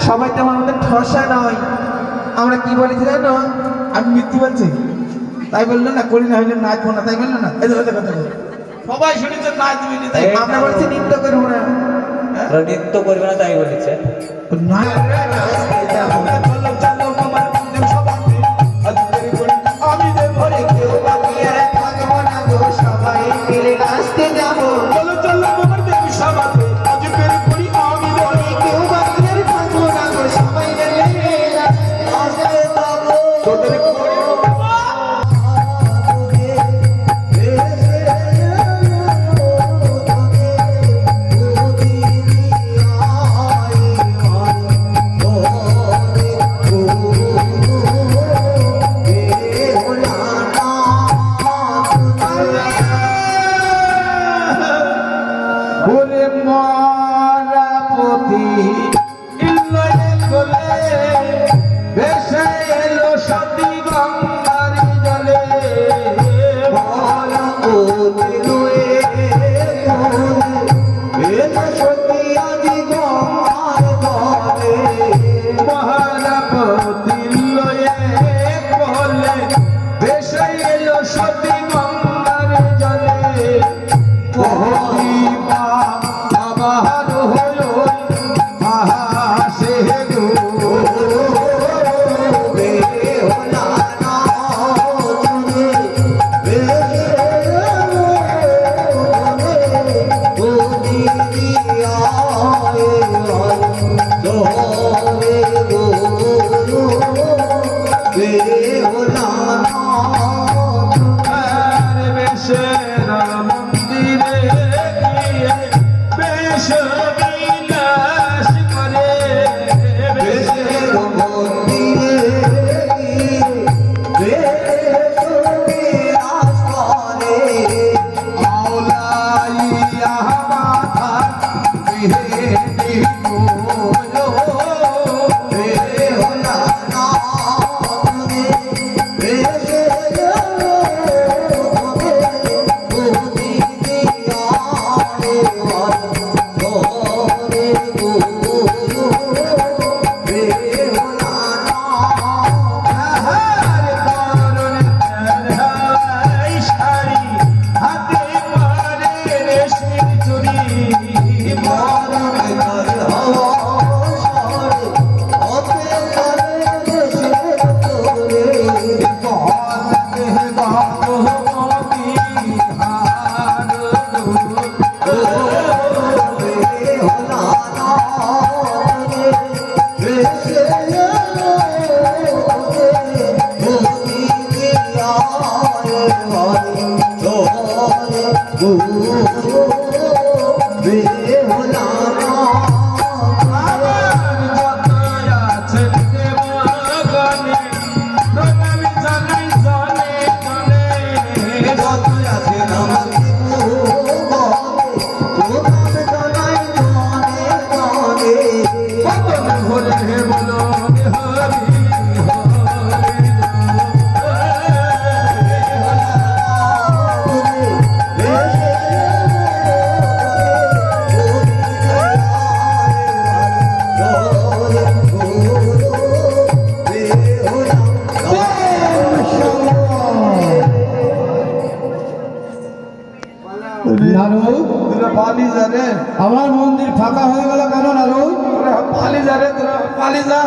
সবাই তো আমাদের ঠসা নয়, আমরা কি বলেছি জানো? আমি মিথ্যে বলছি তাই বললো না, করি না হইলে নাচবো না তাই বললো না। সবাই শুনেছে নাচ দিবি না, তাই আমরা বলছি নৃত্য করবো না, নৃত্য করবে না তাই বলেছে। সবাই মিলে নাচতে যাবো, আমার মন্দির ফাঁকা হয়ে গেল কেন? নারু পালি যা রে, তোরা পালি যা।